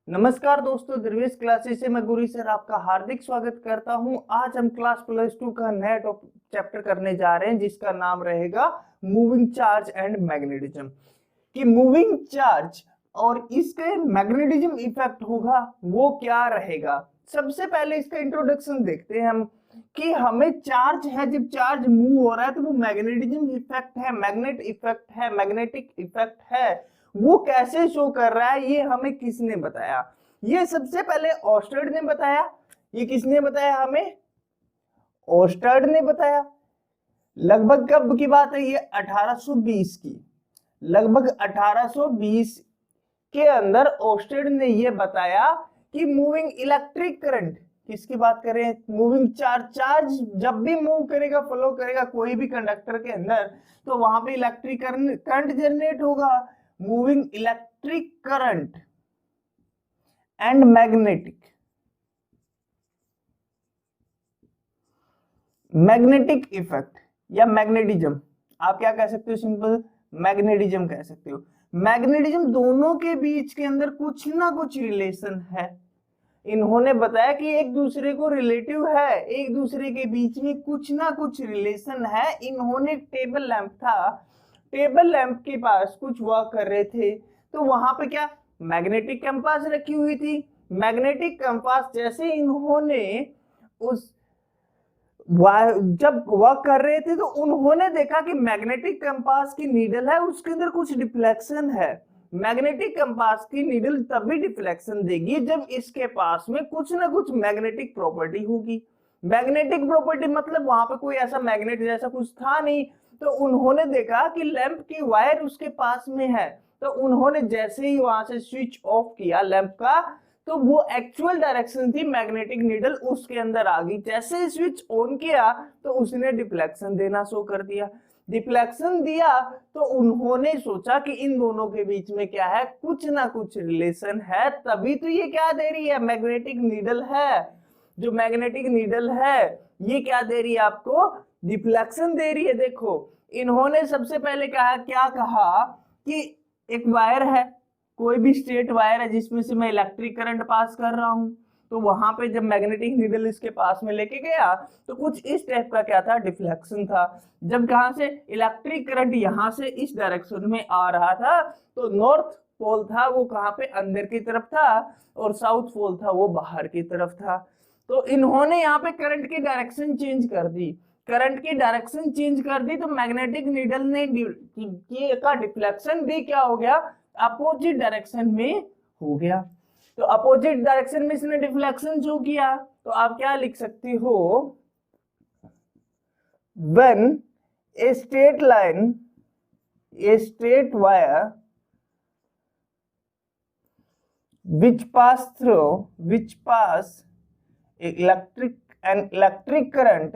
नमस्कार दोस्तों, दरवेश क्लासेस से मैं गुरी सर आपका हार्दिक स्वागत करता हूं। आज हम क्लास +2 का नया चैप्टर करने जा रहे हैं जिसका नाम रहेगा मूविंग चार्ज एंड मैग्नेटिज्म। कि मूविंग चार्ज और इसके मैग्नेटिज्म इफेक्ट होगा वो क्या रहेगा। सबसे पहले इसका इंट्रोडक्शन देखते हैं हम कि हमें चार्ज है, जब चार्ज मूव हो रहा है तो वो मैग्नेटिज्म इफेक्ट है, मैग्नेट इफेक्ट है, मैग्नेटिक इफेक्ट है, वो कैसे शो कर रहा है ये हमें किसने बताया। ये सबसे पहले ऑस्टर्ड ने बताया। ये किसने बताया हमें? ऑस्टर्ड ने बताया। लगभग कब की बात है ये? 1820 की। लगभग 1820 के अंदर ऑस्टर्ड ने ये बताया कि मूविंग इलेक्ट्रिक करंट, किसकी बात करें? Moving charge. चार्ज जब भी मूव करेगा, फ्लो करेगा कोई भी कंडक्टर के अंदर, तो वहां पे इलेक्ट्रिक करंट जनरेट होगा। Moving electric current and magnetic effect या मैग्नेटिज्म, आप क्या कह सकते हो? सिंपल मैग्नेटिज्म कह सकते हो। मैग्नेटिज्म दोनों के बीच के अंदर कुछ ना कुछ रिलेशन है। इन्होंने बताया कि एक दूसरे को रिलेटिव है, एक दूसरे के बीच में कुछ ना कुछ रिलेशन है। इन्होंने टेबल लैंप था, टेबल लैंप के पास कुछ वर्क कर रहे थे, तो वहां पे क्या मैग्नेटिक कंपास रखी हुई थी। मैग्नेटिक कंपास जैसे इन्होंने उस जब वर्क कर रहे थे तो उन्होंने देखा कि मैग्नेटिक कंपास की नीडल है उसके अंदर कुछ डिफ्लेक्शन है। मैग्नेटिक कंपास की नीडल तभी डिफ्लेक्शन देगी जब इसके पास में कुछ ना कुछ मैग्नेटिक प्रॉपर्टी होगी। मैग्नेटिक प्रॉपर्टी मतलब वहां पे कोई ऐसा मैग्नेट जैसा कुछ था नहीं, तो उन्होंने देखा कि लैंप की वायर उसके पास में है, तो उन्होंने जैसे ही वहां से स्विच ऑफ किया लैंप का, तो वो एक्चुअल डायरेक्शन थी, मैग्नेटिक नीडल उसके अंदर आ गई। जैसे ही स्विच ऑन किया तो उसने डिफ्लेक्शन देना शो कर दिया। डिफ्लेक्शन दिया तो उन्होंने सोचा कि इन दोनों के बीच में क्या है, कुछ ना कुछ रिलेशन है, तभी तो ये क्या दे रही है, मैग्नेटिक नीडल है। जो मैग्नेटिक नीडल है ये क्या दे रही है आपको? डिफ्लेक्शन दे रही है। देखो इन्होंने सबसे पहले कहा, क्या कहा कि एक वायर है, कोई भी स्ट्रेट वायर है जिसमें से मैं इलेक्ट्रिक करंट पास कर रहा हूं, तो वहां पे जब मैग्नेटिक नीडल इसके पास में लेके गया तो कुछ इस टाइप का क्या था, डिफ्लेक्शन था। जब कहां से इलेक्ट्रिक करंट यहां से इस डायरेक्शन में आ रहा था, तो नॉर्थ पोल था वो कहां पे, अंदर की तरफ था, और साउथ पोल था वो बाहर की तरफ था। तो इन्होंने यहाँ पे करंट की डायरेक्शन चेंज कर दी। करंट की डायरेक्शन चेंज कर दी तो मैग्नेटिक नीडल ने का डिफ्लेक्शन भी क्या हो गया, अपोजिट डायरेक्शन में हो गया। तो अपोजिट डायरेक्शन में इसने डिफ्लेक्शन शो किया, तो आप क्या लिख सकते हो? when a straight line, a straight wire which pass an electric current,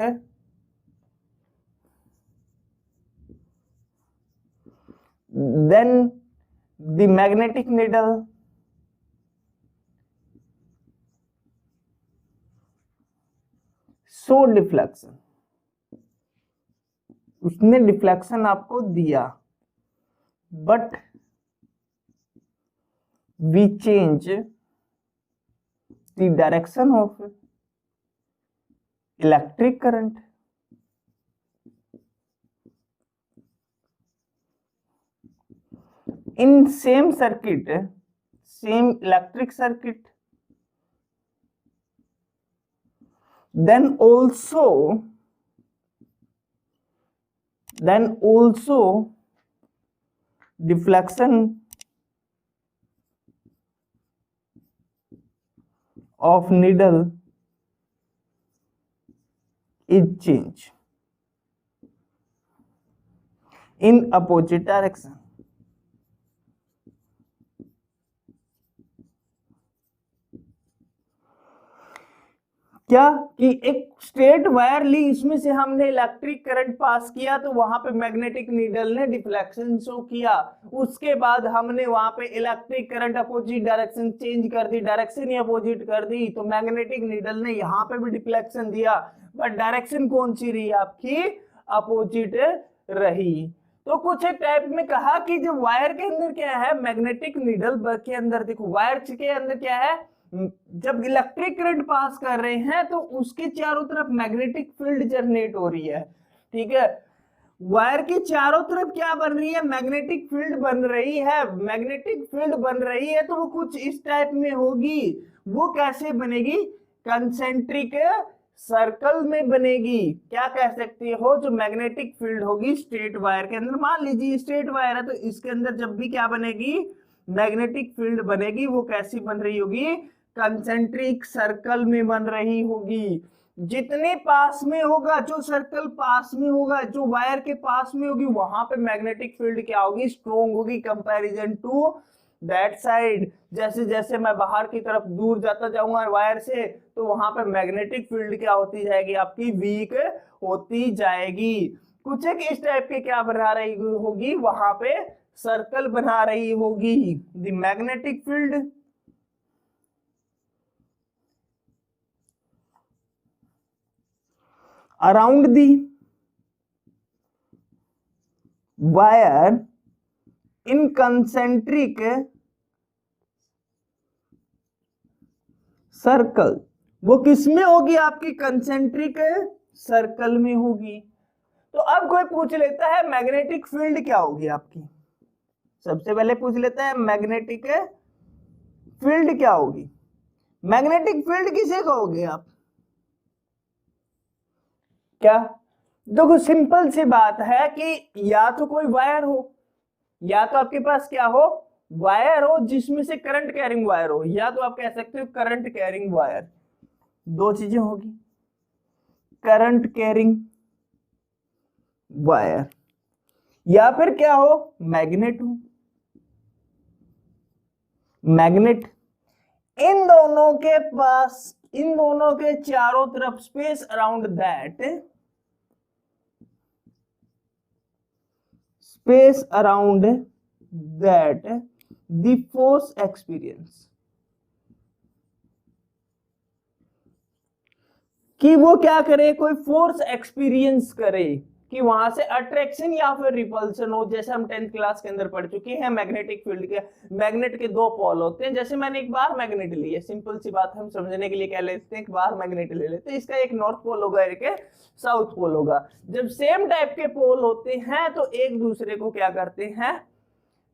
then the magnetic needle show deflection, उसने डिफ्लेक्शन आपको दिया, but we change the direction of electric current. in same circuit, same electric circuit, then also deflection of needle is changed in opposite direction। क्या कि एक straight wire ली, इसमें से हमने electric current pass किया, तो वहां पे मैग्नेटिक नीडल ने डिफ्लेक्शन शो किया। उसके बाद हमने वहां पे electric current opposite direction change कर दी, डायरेक्शन ही अपोजिट कर दी, तो मैग्नेटिक नीडल ने यहाँ पे भी डिफ्लेक्शन दिया, बट डायरेक्शन कौन सी रही आपकी? अपोजिट रही। तो कुछ एक टाइप में कहा कि जब वायर के अंदर क्या है, मैग्नेटिक नीडल के अंदर देखो वायर के अंदर क्या है, जब इलेक्ट्रिक करंट पास कर रहे हैं तो उसके चारों तरफ मैग्नेटिक फील्ड जनरेट हो रही है, ठीक है। वायर के चारों तरफ क्या बन रही है, मैग्नेटिक फील्ड बन रही है, मैग्नेटिक फील्ड बन रही है तो वो कुछ इस टाइप में होगी। वो कैसे बनेगी, कंसेंट्रिक सर्कल में बनेगी। क्या कह सकते हो, जो मैग्नेटिक फील्ड होगी स्ट्रेट वायर के अंदर, मान लीजिए स्ट्रेट वायर है तो इसके अंदर जब भी क्या बनेगी, मैग्नेटिक फील्ड बनेगी, वो कैसी बन रही होगी, कंसेंट्रिक सर्कल में बन रही होगी। जितने पास में होगा, जो सर्कल पास में होगा, जो वायर के पास में होगी, वहां पे मैग्नेटिक फील्ड क्या होगी, स्ट्रॉन्ग होगी कंपैरिजन टू दैट साइड। जैसे जैसे मैं बाहर की तरफ दूर जाता जाऊंगा वायर से, तो वहां पे मैग्नेटिक फील्ड क्या होती जाएगी, आपकी वीक होती जाएगी। कुछ एक इस टाइप के क्या बना रही होगी, वहां पे सर्कल बना रही होगी। The magnetic field around the wire in concentric circle, वो किसमें होगी, आपकी कंसेंट्रिक सर्कल में होगी। तो अब कोई पूछ लेता है मैग्नेटिक फील्ड क्या होगी आपकी, सबसे पहले पूछ लेता है मैग्नेटिक फील्ड क्या होगी। मैग्नेटिक फील्ड किसे कहोगे आप, क्या, देखो सिंपल सी बात है कि या तो कोई वायर हो, या तो आपके पास क्या हो, वायर हो जिसमें से करंट कैरिंग वायर हो, या तो आप कह सकते हो करंट कैरिंग वायर। दो चीजें होगी, करंट कैरिंग वायर, या फिर क्या हो, मैग्नेट हो, मैग्नेट। इन दोनों के पास, इन दोनों के चारों तरफ space around that, space around that the force experience, कि वो क्या करे, कोई फोर्स एक्सपीरियंस करे, कि वहां से अट्रैक्शन या फिर रिपल्शन हो। जैसे हम 10th क्लास के अंदर पढ़ चुके हैं, मैग्नेटिक फील्ड के, मैग्नेट के दो पोल होते हैं। जैसे मैंने एक बार मैग्नेट ली है, सिंपल सी बात हम समझने के लिए कह लेते हैं, एक बार मैग्नेट ले लेते हैं, इसका एक नॉर्थ पोल होगा, एक साउथ पोल होगा। जब सेम टाइप के पोल होते हैं तो एक दूसरे को क्या करते हैं,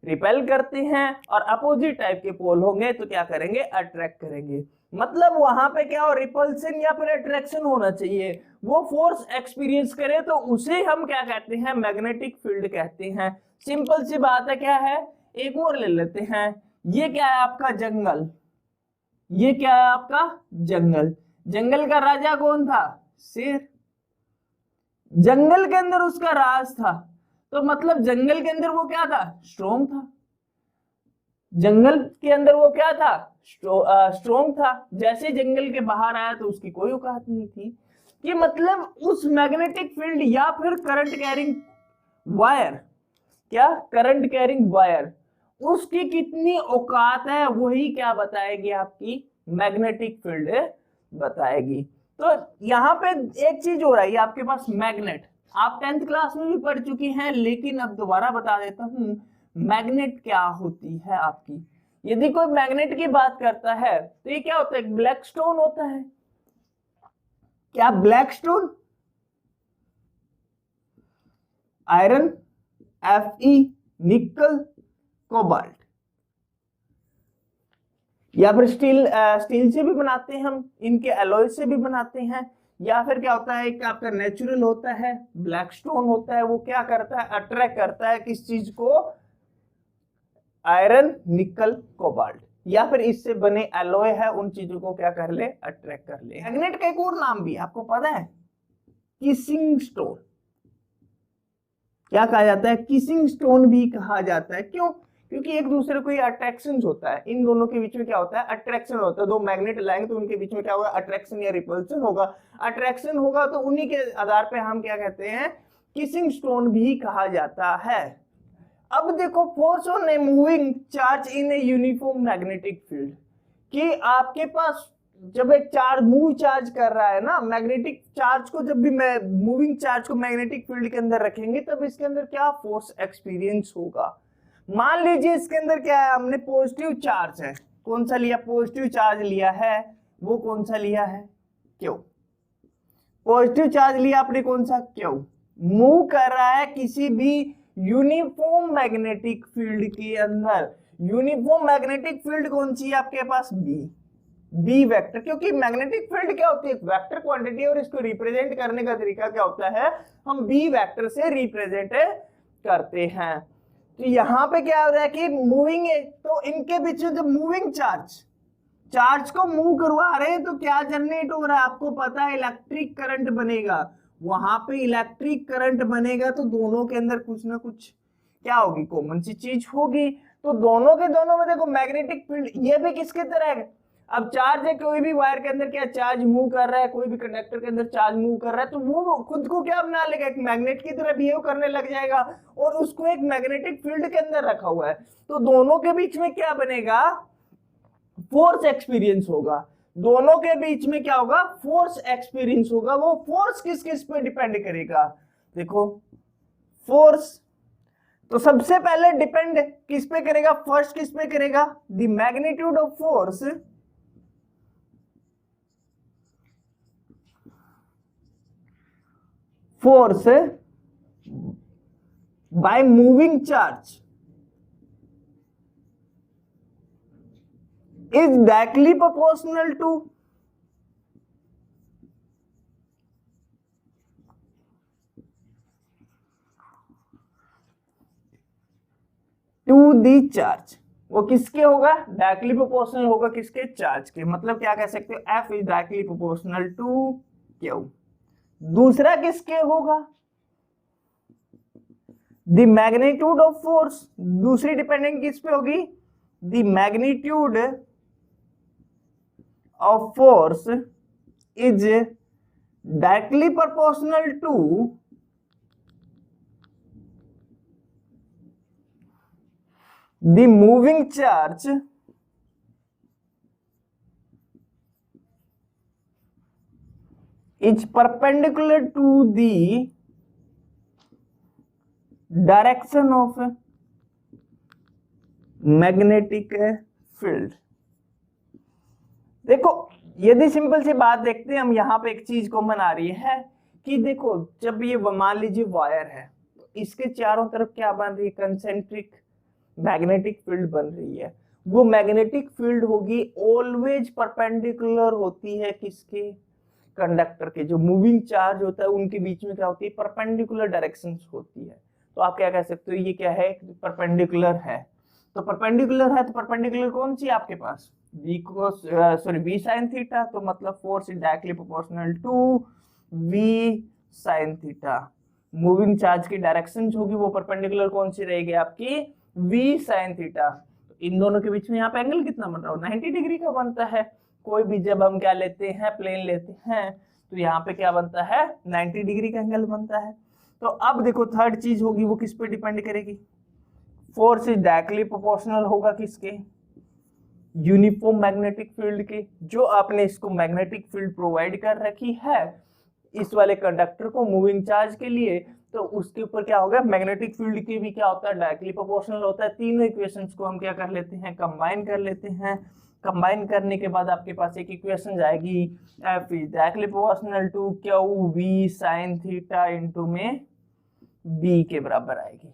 रिपेल करते हैं, और अपोजिट टाइप के पोल होंगे तो क्या करेंगे, अट्रैक्ट करेंगे। मतलब वहां पे क्या हो, रिपल्सन या फिर अट्रैक्शन होना चाहिए, वो फोर्स एक्सपीरियंस करे तो उसे हम क्या कहते हैं, मैग्नेटिक फील्ड कहते हैं। सिंपल सी बात है, क्या है, एक और ले लेते हैं, ये क्या है आपका जंगल, ये क्या है आपका जंगल। जंगल का राजा कौन था, शेर। जंगल के अंदर उसका राज था, तो मतलब जंगल के अंदर वो क्या था, स्ट्रॉन्ग था। जंगल के अंदर वो क्या था, स्ट्रॉन्ग था। जैसे जंगल के बाहर आया तो उसकी कोई औकात नहीं थी। कि मतलब उस मैग्नेटिक फील्ड या फिर करंट कैरिंग वायर, क्या, करंट कैरिंग वायर, उसकी कितनी औकात है वही क्या बताएगी, आपकी मैग्नेटिक फील्ड बताएगी। तो यहाँ पे एक चीज हो रही है, आपके पास मैग्नेट, आप 10th क्लास में भी पढ़ चुकी हैं, लेकिन अब दोबारा बता देता हूं, मैग्नेट क्या होती है आपकी। यदि कोई मैग्नेट की बात करता है तो ये क्या होता है, ब्लैक स्टोन होता है। क्या, ब्लैक स्टोन, आयरन, Fe, निकल, कोबाल्ट, या फिर स्टील से भी बनाते हैं हम, इनके एलॉय से भी बनाते हैं। या फिर क्या होता है, एक आपका नेचुरल होता है, ब्लैक स्टोन होता है, वो क्या करता है, अट्रैक्ट करता है किस चीज को, आयरन, निकल, कोबाल्ट, या फिर इससे बने एलॉय है, उन चीजों को क्या कर ले, अट्रैक्ट कर ले। मैग्नेट का एक और नाम भी आपको पता है, किसिंग स्टोन। क्या कहा जाता है, किसिंग स्टोन भी कहा जाता है। क्यों, क्योंकि एक दूसरे को ये अट्रैक्शन होता है, इन दोनों के बीच में क्या होता है, अट्रैक्शन होता है। दो मैग्नेट लाएंगे तो उनके बीच में क्या होगा, अट्रैक्शन या रिपल्शन होगा। अट्रैक्शन होगा तो उन्हीं के आधार पे हम क्या कहते हैं, किसिंग स्टोन भी कहा जाता है। अब देखो, force on a moving charge in a uniform magnetic field, कि आपके पास जब एक चार्ज मूव चार्ज कर रहा है ना, मैग्नेटिक चार्ज को जब भी मैं मूविंग चार्ज को मैग्नेटिक फील्ड के अंदर रखेंगे तब इसके अंदर क्या फोर्स एक्सपीरियंस होगा। मान लीजिए इसके अंदर क्या है, हमने पॉजिटिव चार्ज है, कौन सा लिया, पॉजिटिव चार्ज लिया है, वो कौन सा लिया है, क्यों, पॉजिटिव चार्ज लिया आपने, कौन सा, क्यों, मूव कर रहा है किसी भी यूनिफॉर्म मैग्नेटिक फील्ड के अंदर। यूनिफॉर्म मैग्नेटिक फील्ड कौन सी है आपके पास, बी वेक्टर, क्योंकि मैग्नेटिक फील्ड क्या होती है, एक वेक्टर क्वांटिटी, और इसको रिप्रेजेंट करने का तरीका क्या होता है, हम बी वेक्टर से रिप्रेजेंट करते हैं। तो यहां पे क्या हो रहा है कि मूविंग है, तो इनके बीच में जब मूविंग चार्ज को मूव करवा रहे हैं तो क्या जनरेट हो रहा है, आपको पता है इलेक्ट्रिक करंट बनेगा, वहां पे इलेक्ट्रिक करंट बनेगा तो दोनों के अंदर कुछ ना कुछ क्या होगी, कॉमन सी चीज होगी। तो दोनों के दोनों में देखो मैग्नेटिक फील्ड, ये भी किसके तरह है, अब चार्ज है, कोई भी वायर के अंदर क्या चार्ज मूव कर रहा है, कोई भी कंडक्टर के अंदर चार्ज मूव कर रहा है, तो वो खुद को क्या बना लेगा, एक मैग्नेट की तरह बिहेव करने लग जाएगा और उसको एक मैग्नेटिक फील्ड के अंदर रखा हुआ है। तो दोनों के बीच में क्या बनेगा, फोर्स एक्सपीरियंस होगा, दोनों के बीच में क्या होगा, फोर्स एक्सपीरियंस होगा। वो फोर्स किस किस पे डिपेंड करेगा, देखो फोर्स तो सबसे पहले डिपेंड किस पे करेगा, फर्स्ट किस पे करेगा, the magnitude of force by moving charge is directly proportional to the charge। वो किसके होगा, डायरेक्टली प्रोपोर्शनल होगा किसके, चार्ज के। मतलब क्या कह सकते हो, F is directly proportional to Q। दूसरा किसके होगा, द मैग्नीट्यूड ऑफ फोर्स, दूसरी डिपेंडेंट किस पे होगी, the magnitude of force is directly proportional to the moving charge is perpendicular to the direction of magnetic field। देखो यदि सिंपल सी बात देखते हैं हम, यहाँ पे एक चीज कॉमन आ रही है कि देखो जब ये मान लीजिए वायर है तो इसके चारों तरफ क्या बन रही है, कंसेंट्रिक मैग्नेटिक फील्ड बन रही है। वो मैग्नेटिक फील्ड होगी ऑलवेज परपेंडिकुलर होती है किसके, कंडक्टर के, जो मूविंग चार्ज होता है उनके बीच में क्या होती है, परपेंडिकुलर डायरेक्शंस होती है। तो आप क्या कह सकते हो, ये क्या है, परपेंडिकुलर है। तो परपेंडिकुलर है तो परपेंडिकुलर कौन सी आपके पास, v sin थीटा, तो मतलब force is directly proportional to v sin theta. Moving charge की डायरेक्शन होगी वो परपेंडिकुलर कौन सी रहेगी आपकी, v sin थीटा। तो इन दोनों के बीच में यहाँ पे एंगल कितना बन रहा है, 90 डिग्री का बनता है। कोई भी जब हम क्या लेते हैं, प्लेन लेते हैं, तो यहाँ पे क्या बनता है, 90 डिग्री का एंगल बनता है। तो अब देखो थर्ड चीज होगी, वो किस पे डिपेंड करेगी, फोर्स इज डायरेक्टली प्रोपोर्शनल होगा किसके, यूनिफॉर्म मैग्नेटिक फील्ड के। जो आपने इसको मैग्नेटिक फील्ड प्रोवाइड कर रखी है इस वाले कंडक्टर को मूविंग चार्ज के लिए, तो उसके ऊपर क्या होगा, मैग्नेटिक फील्ड के भी क्या होता है, डायरेक्टली प्रोपोर्शनल होता है। तीनों इक्वेशंस को हम क्या कर लेते हैं, कंबाइन कर लेते हैं। कंबाइन करने के बाद आपके पास एक इक्वेशन जाएगी, F is directly proportional to Q V sin theta into में B के बराबर आएगी,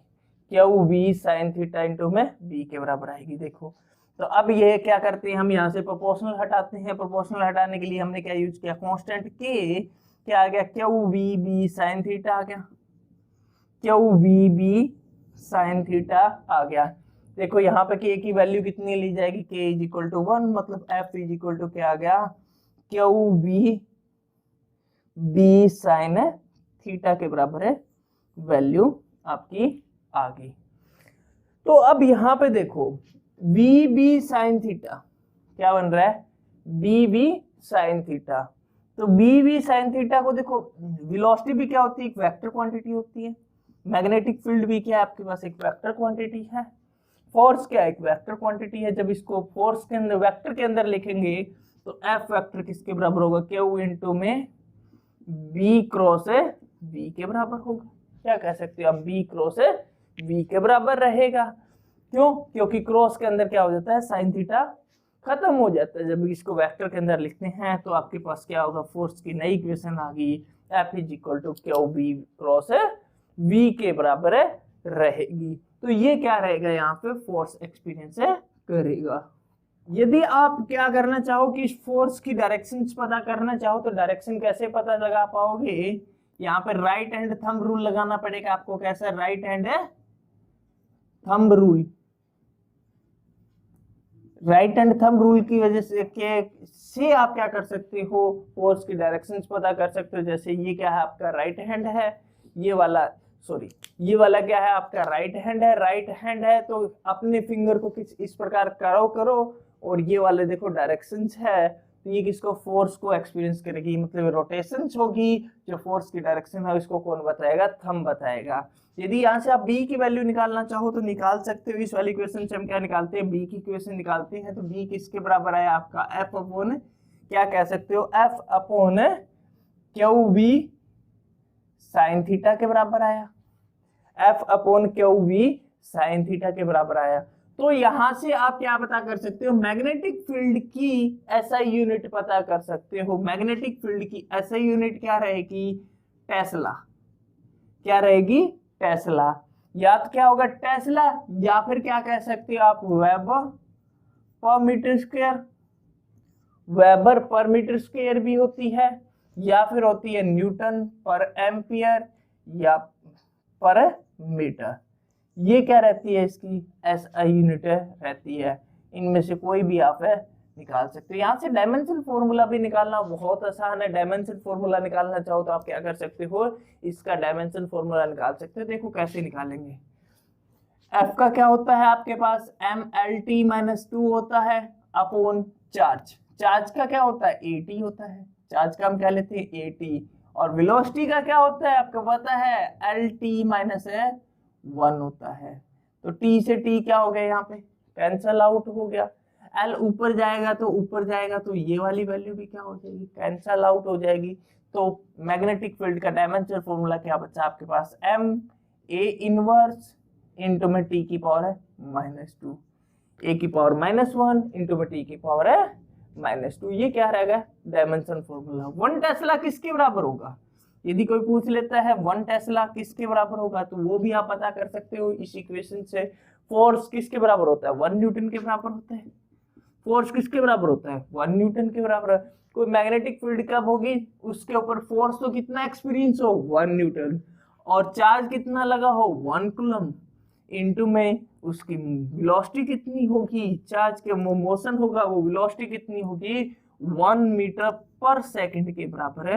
Q V sin theta into में B के बराबर आएगी। देखो तो अब ये क्या करते हैं, हम यहाँ से प्रोपोर्शनल हटाते हैं। प्रोपोर्शनल हटाने के लिए हमने क्या यूज किया, कांस्टेंट K, क्या आ गया, Q V B sin theta आ गया, Q V B sin theta आ गया। देखो यहाँ पे K की वैल्यू कितनी ली जाएगी, K इज इक्वल टू 1, मतलब F इज इक्वल टू क्या आ गया, Q V B sin theta के बराबर है, वैल्यू आपकी आ गई। तो अब यहाँ पे देखो V B sin थीटा क्या बन रहा है, B B sin थीटा। तो B B sin थीटा को देखो, वेलोसिटी भी क्या होती है, एक वेक्टर क्वांटिटी होती है, मैग्नेटिक फील्ड भी क्या है आपके पास, एक वेक्टर क्वांटिटी है, फोर्स क्या एक वेक्टर क्वांटिटी है। जब इसको फोर्स के अंदर, वेक्टर के अंदर लिखेंगे तो एफ वेक्टर किसके बराबर होगा, क्यू इंटू में बी क्रॉस वी के बराबर होगा। क्या कह सकते हो आप, बी क्रॉस वी के बराबर रहेगा। क्यों, क्योंकि क्रॉस के अंदर क्या हो जाता है, साइन थीटा खत्म हो जाता है। जब इसको वेक्टर के अंदर लिखते हैं तो आपके पास क्या होगा, फोर्स की नई इक्वेशन आ गई, F is equal to Q B cross V के बराबर रहेगी। तो ये क्या रहेगा, यहाँ पे फोर्स एक्सपीरियंस करेगा। यदि आप क्या करना चाहो कि फोर्स की डायरेक्शन पता करना चाहो तो डायरेक्शन कैसे पता लगा पाओगे, यहाँ पे राइट हैंड थंब रूल लगाना पड़ेगा आपको। कैसा, right hand thumb rule. Right hand thumb rule की वजह से आप क्या कर सकते हो, फोर्स की डायरेक्शन पता कर सकते हो। जैसे ये क्या है, आपका राइट हैंड है, ये वाला क्या है, आपका राइट हैंड है। राइट हैंड है तो अपने फिंगर को किस इस प्रकार करो और ये वाले देखो डायरेक्शंस है, तो ये किसको, फोर्स को एक्सपीरियंस करेगी, मतलब रोटेशंस होगी। जो फोर्स की डायरेक्शन है उसको कौन बताएगा, थंब बताएगा। यदि यहाँ से आप बी की वैल्यू निकालना चाहो तो निकाल सकते हो। इस वाली इक्वेशन से हम क्या निकालते हैं, बी की इक्वेशन निकालते हैं। तो बी किसके बराबर आया आपका, एफ अपॉन, क्या कह सकते हो, F upon Q B sine theta के बराबर आया। F upon Q B sine theta के बराबर आया। तो यहां से आप क्या पता कर सकते हो, मैग्नेटिक फील्ड की एसआई यूनिट पता कर सकते हो। मैग्नेटिक फील्ड की एसआई यूनिट क्या रहेगी, टेस्ला। क्या रहेगी, टेस्ला। या तो क्या होगा, टेस्ला, या फिर क्या कह सकते हो आप, weber per metre square. Weber per metre square भी होती है, या फिर होती है न्यूटन पर एम्पियर या पर मीटर। ये क्या रहती है, इसकी एसआई यूनिट रहती है। इनमें से कोई भी आप निकाल सकते हो। यहाँ से डायमेंशन फॉर्मूला भी निकालना बहुत आसान है। डायमेंशन फॉर्मूला निकालना चाहो तो आप क्या कर सकते हो, इसका डायमेंशन फॉर्मूला निकाल सकते हो। देखो कैसे निकालेंगे। एफ का क्या होता है आपके पास, MLT-2 होता है अपॉन चार्ज। चार्ज का क्या होता है, AT होता है। चार्ज का हम क्या लेते हैं, AT। और वेलोसिटी का क्या होता है आपको पता है, LT-1 होता है। तो T से T क्या हो गया, यहाँ पे कैंसल आउट हो गया। L ऊपर जाएगा तो ये वाली वैल्यू भी क्या हो जाएगी, कैंसल आउट हो जाएगी। तो मैग्नेटिक फील्ड का डायमेंशन फॉर्मूला क्या बचा आपके पास, MA इनवर्स इंटू में T की पावर है -2, A की पावर -1 इंटू में T की पावर है -2। ये क्या रहेगा, डायमेंशन फॉर्मूला। 1 टेस्ला किसके बराबर होगा, यदि कोई पूछ लेता है 1 टेस्ला किसके बराबर होगा, तो वो भी आप पता कर सकते हो इस इक्वेशन से। फोर्स किसके बराबर होता है, 1 न्यूटन के बराबर होता है। फोर्स किसके बराबर होता है, 1 न्यूटन के बराबर। कोई मैग्नेटिक फील्ड कब होगी, उसके ऊपर फोर्स तो कितना एक्सपीरियंस हो, 1 न्यूटन, और चार्ज कितना लगा हो, 1 कूलम, इनटू में उसकी वेलोसिटी कितनी होगी, चार्ज के मोशन होगा, वो वेलोसिटी कितनी होगी, 1 मीटर पर सेकंड के बराबर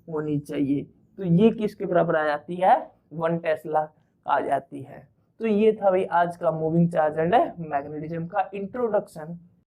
होनी चाहिए। तो ये किसके बराबर आ जाती है, 1 टेस्ला आ जाती है। तो ये था भाई आज का मूविंग चार्ज एंड मैग्नेटिज्म का इंट्रोडक्शन।